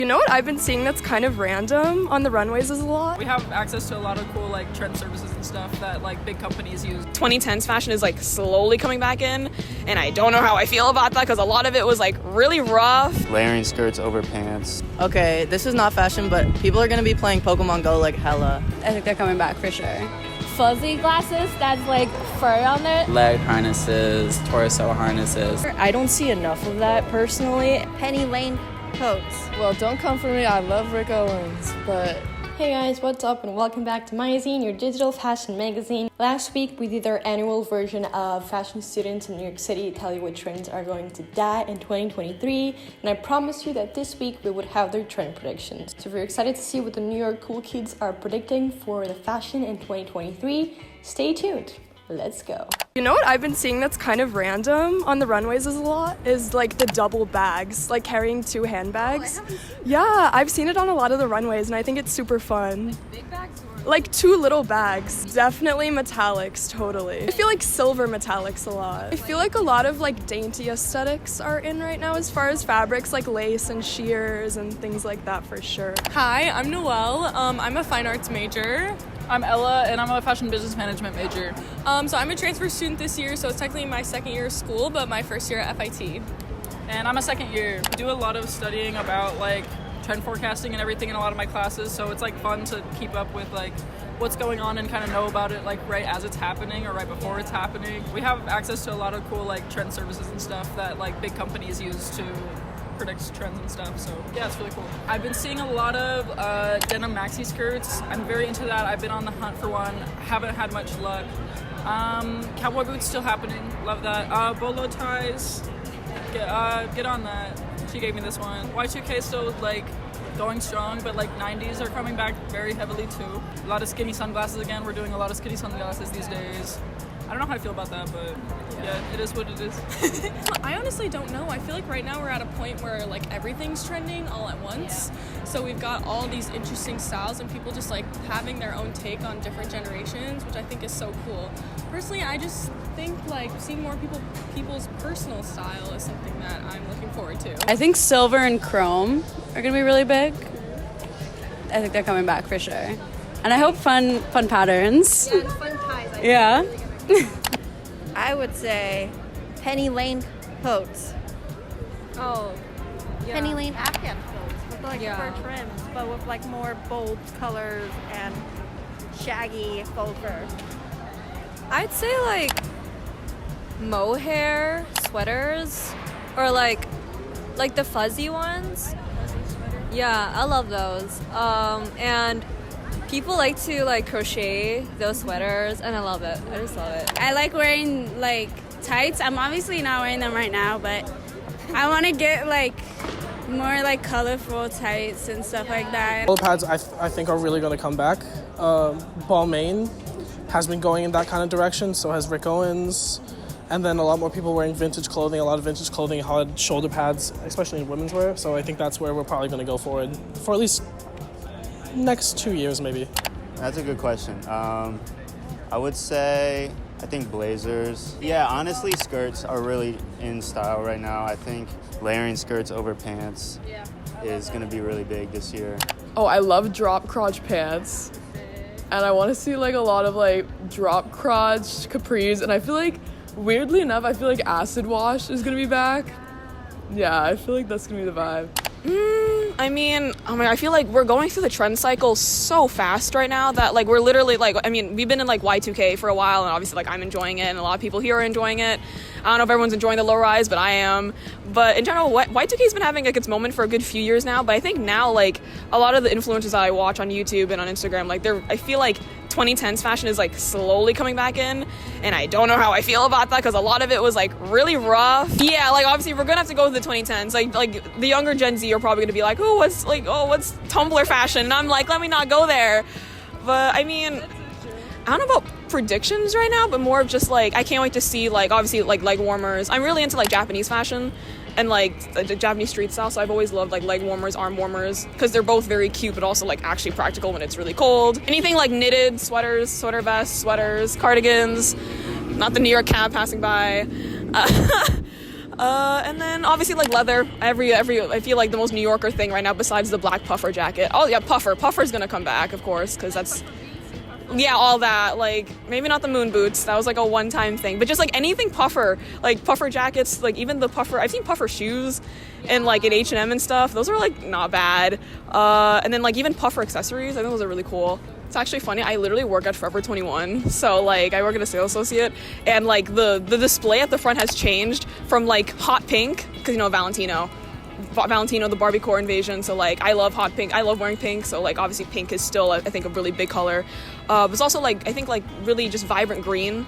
You know what I've been seeing that's kind of random on the runways is a lot? We have access to a lot of cool like trend services and stuff that like big companies use. 2010s fashion is like slowly coming back in, and I don't know how I feel about that because a lot of it was like really rough. Layering skirts over pants. Okay, this is not fashion, but people are gonna be playing Pokemon Go like hella. I think they're coming back for sure. Fuzzy glasses that's like fur on it. Leg harnesses, torso harnesses. I don't see enough of that personally. Penny Lane coats. Well, don't come for me, I love Rick Owens, but... Hey guys, what's up and welcome back to Magazine, your digital fashion magazine. Last week we did our annual version of Fashion Students in New York City tell you what trends are going to die in 2023, and I promised you that this week we would have their trend predictions. So if you're excited to see what the New York cool kids are predicting for the fashion in 2023, stay tuned. Let's go. You know what I've been seeing that's kind of random on the runways is a lot? Is like the double bags, like carrying two handbags. Yeah, I've seen it on a lot of the runways and I think it's super fun. Like big bags or? Like two little bags. Definitely metallics, totally. I feel like silver metallics a lot. I feel like a lot of like dainty aesthetics are in right now as far as fabrics, like lace and sheers and things like that for sure. Hi, I'm Noelle. I'm a fine arts major. I'm Ella, and I'm a fashion business management major. So I'm a transfer student this year, so it's technically my second year of school, but my first year at FIT. And I'm a second year. I do a lot of studying about like trend forecasting and everything in a lot of my classes, so it's like fun to keep up with like what's going on and kind of know about it like right as it's happening or right before it's happening. We have access to a lot of cool like trend services and stuff that like big companies use to predict trends and stuff, so yeah, it's really cool. I've been seeing a lot of denim maxi skirts. I'm very into that. I've been on the hunt for one. Haven't had much luck. Cowboy boots still happening. Love that. Bolo ties. Get on that. She gave me this one. Y2K still like going strong, but like 90s are coming back very heavily too. A lot of skinny sunglasses again. We're doing a lot of skinny sunglasses these days. I don't know how I feel about that, but yeah, it is what it is. I honestly don't know. I feel like right now we're at a point where like everything's trending all at once. Yeah. So we've got all these interesting styles and people just like having their own take on different generations, which I think is so cool. Personally, I just think like seeing more people's personal style is something that I'm looking forward to. I think silver and chrome are gonna be really big. I think they're coming back for sure. And I hope fun patterns. Yeah, and fun ties. Yeah. I would say Penny Lane coats. Oh, yeah. Penny Lane Afghan coats with like fur trims, but with like more bold colors and shaggy faux fur. I'd say like mohair sweaters or like the fuzzy ones. Yeah, I love those. And people like to like crochet those sweaters and I love it. I just love it. I like wearing like tights. I'm obviously not wearing them right now, but I want to get like more like colorful tights and stuff like that. Polo pads I think are really going to come back. Balmain has been going in that kind of direction, so has Rick Owens. And then a lot more people wearing vintage clothing. A lot of vintage clothing had shoulder pads, especially in women's wear. So I think that's where we're probably going to go forward for at least next 2 years maybe. That's a good question. I would say, I think blazers. Yeah, honestly, skirts are really in style right now. I think layering skirts over pants is going to be really big this year. Oh, I love drop crotch pants. And I want to see like a lot of like drop crotch capris. And I feel like, weirdly enough, I feel like acid wash is going to be back. Yeah, I feel like that's going to be the vibe. I feel like we're going through the trend cycle so fast right now that like we're literally like, we've been in like Y2K for a while and obviously like I'm enjoying it and a lot of people here are enjoying it. I don't know if everyone's enjoying the low rise, but I am. But in general, Y2K's been having like its moment for a good few years now, but I think now like a lot of the influencers that I watch on YouTube and on Instagram, like I feel like 2010s fashion is like slowly coming back in, and I don't know how I feel about that because a lot of it was like really rough. Yeah, like obviously we're gonna have to go with the 2010s. Like the younger Gen Z are probably gonna be like, what's Tumblr fashion? And I'm like, let me not go there. But I mean, I don't know about predictions right now, but more of just like I can't wait to see like obviously like leg warmers. I'm really into like Japanese fashion and like the Japanese street style, so I've always loved like leg warmers, arm warmers, because they're both very cute but also like actually practical when it's really cold. Anything like knitted sweaters, sweater vests, sweaters, cardigans, not the New York cab passing by. And then obviously like leather. Every I feel like the most New Yorker thing right now besides the black puffer jacket. Oh yeah, puffer's gonna come back, of course, because that's all that. Like maybe not the moon boots, that was like a one-time thing, but just like anything puffer, like puffer jackets, like even the puffer, I've seen puffer shoes and like at H&M and stuff, those are like not bad. And then like even puffer accessories, I think those are really cool. It's actually funny, I literally work at Forever 21, so like I work as a sales associate, and like the display at the front has changed from like hot pink, because you know Valentino, the Barbie core invasion, so like I love hot pink, I love wearing pink, so like obviously pink is still I think a really big color. But it's also like I think like really just vibrant green,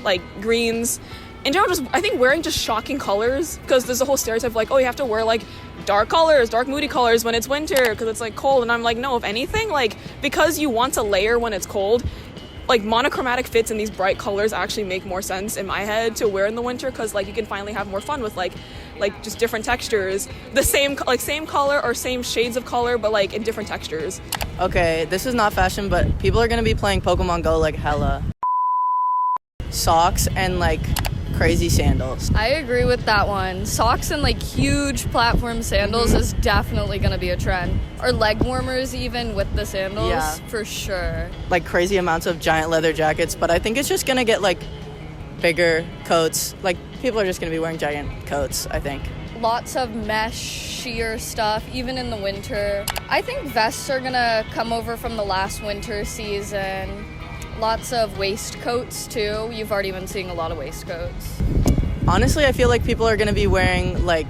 like greens. In general, just I think wearing just shocking colors, because there's a whole stereotype of like, oh, you have to wear like dark colors, dark moody colors when it's winter because it's like cold, and I'm like, no, if anything, like because you want to layer when it's cold, like monochromatic fits in these bright colors actually make more sense in my head to wear in the winter, because like you can finally have more fun with like just different textures, the same color or same shades of color but like in different textures. Okay, this is not fashion, but people are gonna be playing Pokemon Go like hella. Socks and like crazy sandals. I agree with that one. Socks and like huge platform sandals is definitely gonna be a trend. Or leg warmers even with the sandals, for sure. Like crazy amounts of giant leather jackets, but I think it's just gonna get like bigger coats. Like people are just gonna be wearing giant coats, I think. Lots of mesh, sheer stuff, even in the winter. I think vests are gonna come over from the last winter season. Lots of waistcoats too. You've already been seeing a lot of waistcoats. Honestly, I feel like people are gonna be wearing like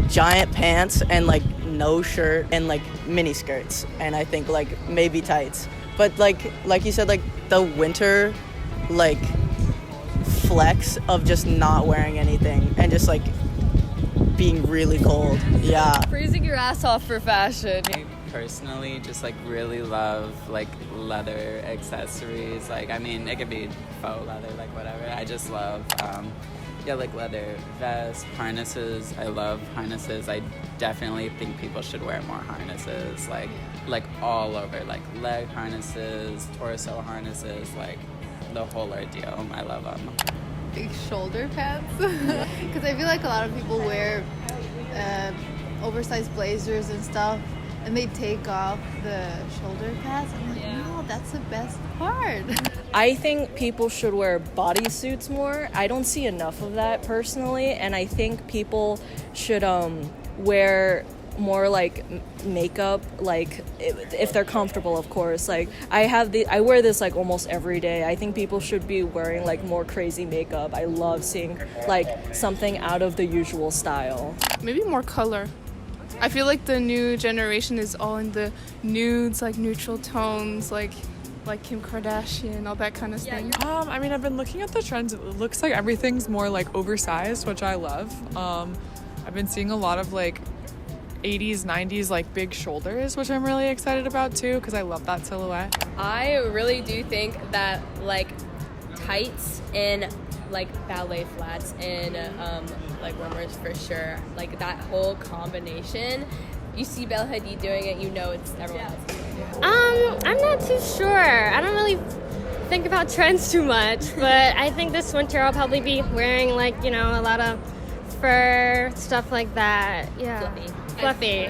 giant pants and like no shirt and like mini skirts, and I think like maybe tights. But like you said, like the winter like flex of just not wearing anything and just like being really cold. Yeah. Freezing your ass off for fashion. Personally just like really love like leather accessories. Like I mean it could be faux leather, like whatever. I just love like leather vests, harnesses. I love harnesses. I definitely think people should wear more harnesses, like all over, like leg harnesses, torso harnesses, like the whole ordeal. I love them. Big shoulder pads, because I feel like a lot of people wear oversized blazers and stuff, and they take off the shoulder pads. I'm like, no, that's the best part. I think people should wear bodysuits more. I don't see enough of that personally, and I think people should wear more like makeup, like if they're comfortable, of course. Like I wear this like almost every day. I think people should be wearing like more crazy makeup. I love seeing like something out of the usual style. Maybe more color. I feel like the new generation is all in the nudes, like neutral tones, like Kim Kardashian, all that kind of thing. I mean, I've been looking at the trends. It looks like everything's more like oversized, which I love. I've been seeing a lot of like 80s, 90s like big shoulders, which I'm really excited about too, because I love that silhouette. I really do think that like tights and like ballet flats and like warmers for sure, like that whole combination. You see Bella Hadid doing it, you know it's everyone else doing it. I'm not too sure. I don't really think about trends too much, but I think this winter I'll probably be wearing like, you know, a lot of fur, stuff like that. Yeah. Fluffy.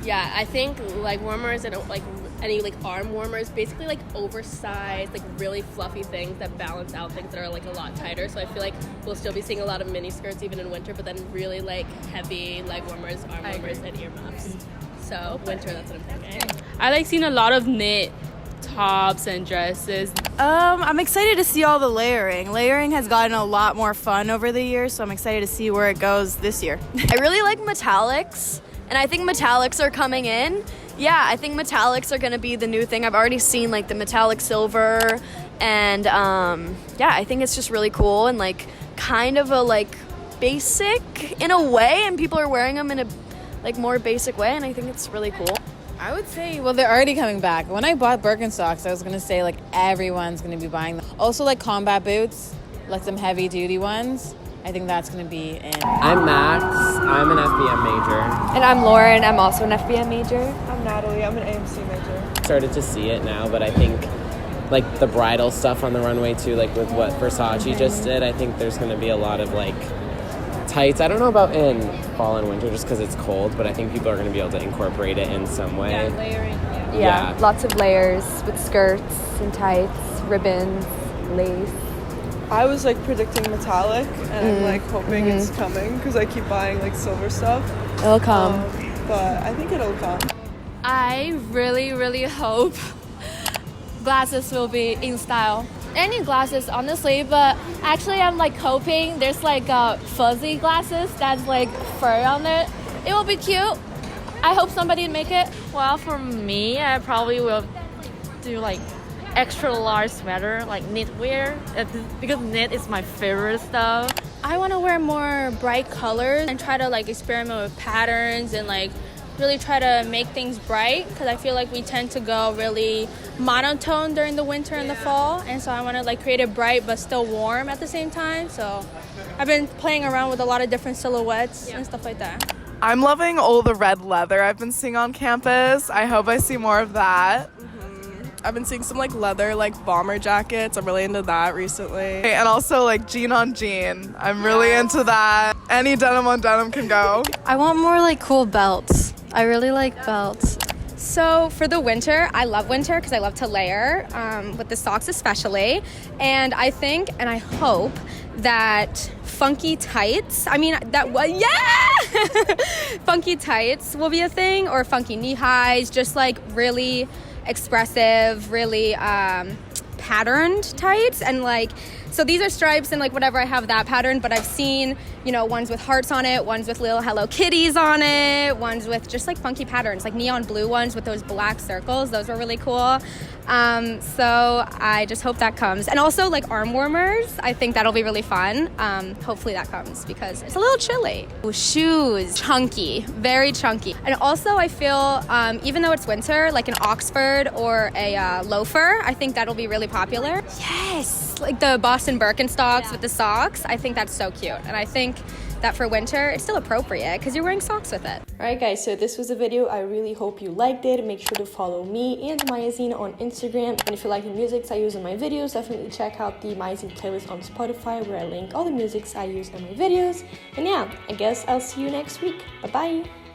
Yeah, I think like warmers and like any like arm warmers, basically like oversized, like really fluffy things that balance out things that are like a lot tighter. So I feel like we'll still be seeing a lot of mini skirts even in winter, but then really like heavy leg warmers, arm warmers, and earmuffs. So winter, that's what I'm thinking. I like seeing a lot of knit tops and dresses. I'm excited to see all the layering. Layering has gotten a lot more fun over the years, so I'm excited to see where it goes this year. I really like metallics, and I think metallics are coming in. Yeah, I think metallics are going to be the new thing. I've already seen like the metallic silver, and yeah, I think it's just really cool and like kind of a like basic in a way, and people are wearing them in a like more basic way, and I think it's really cool. I would say, well, they're already coming back. When I bought Birkenstocks, I was going to say, like, everyone's going to be buying them. Also, like, combat boots, like some heavy-duty ones. I think that's going to be in. I'm Max. I'm an FBM major. And I'm Lauren. I'm also an FBM major. I'm Natalie. I'm an AMC major. Started to see it now, but I think, like, the bridal stuff on the runway, too, like, with what Versace just did, I think there's going to be a lot of, like, Tights, I don't know about in fall and winter just because it's cold, but I think people are going to be able to incorporate it in some way. Yeah, layering. Yeah. Lots of layers with skirts and tights, ribbons, lace. I was like predicting metallic, and I'm like hoping it's coming because I keep buying like silver stuff. It'll come. But I think it'll come. I really, really hope glasses will be in style. Any glasses, honestly, but actually I'm like hoping there's like fuzzy glasses that's like fur on it. It will be cute. I hope somebody make it. Well, for me, I probably will do like extra large sweater, like knitwear, because knit is my favorite stuff. I want to wear more bright colors and try to like experiment with patterns and like really try to make things bright, because I feel like we tend to go really monotone during the winter and the fall, and so I want to like create it bright but still warm at the same time. So I've been playing around with a lot of different silhouettes and stuff like that. I'm loving all the red leather I've been seeing on campus. I hope I see more of that. I've been seeing some like leather like bomber jackets. I'm really into that recently. And also like jean on jean. I'm really into that. Any denim on denim can go. I want more like cool belts. I really like belts. So for the winter, I love winter because I love to layer, with the socks especially. And I think and I hope that funky tights, funky tights will be a thing, or funky knee highs, just like really expressive, really patterned tights. And like, so these are stripes and like whatever, I have that pattern, but I've seen, ones with hearts on it, ones with little Hello Kitties on it, ones with just like funky patterns, like neon blue ones with those black circles. Those were really cool. So I just hope that comes. And also like arm warmers, I think that'll be really fun. Hopefully that comes because it's a little chilly. Shoes, chunky, very chunky. And also I feel, even though it's winter, like an Oxford or a loafer, I think that'll be really popular. Yes, like the Boston Birkenstocks with the socks. I think that's so cute. And I think that for winter, it's still appropriate because you're wearing socks with it. Alright guys, so this was the video. I really hope you liked it. Make sure to follow me and Myazine on Instagram. And if you like the musics I use in my videos, definitely check out the Myazine playlist on Spotify where I link all the musics I use in my videos. And yeah, I guess I'll see you next week. Bye-bye!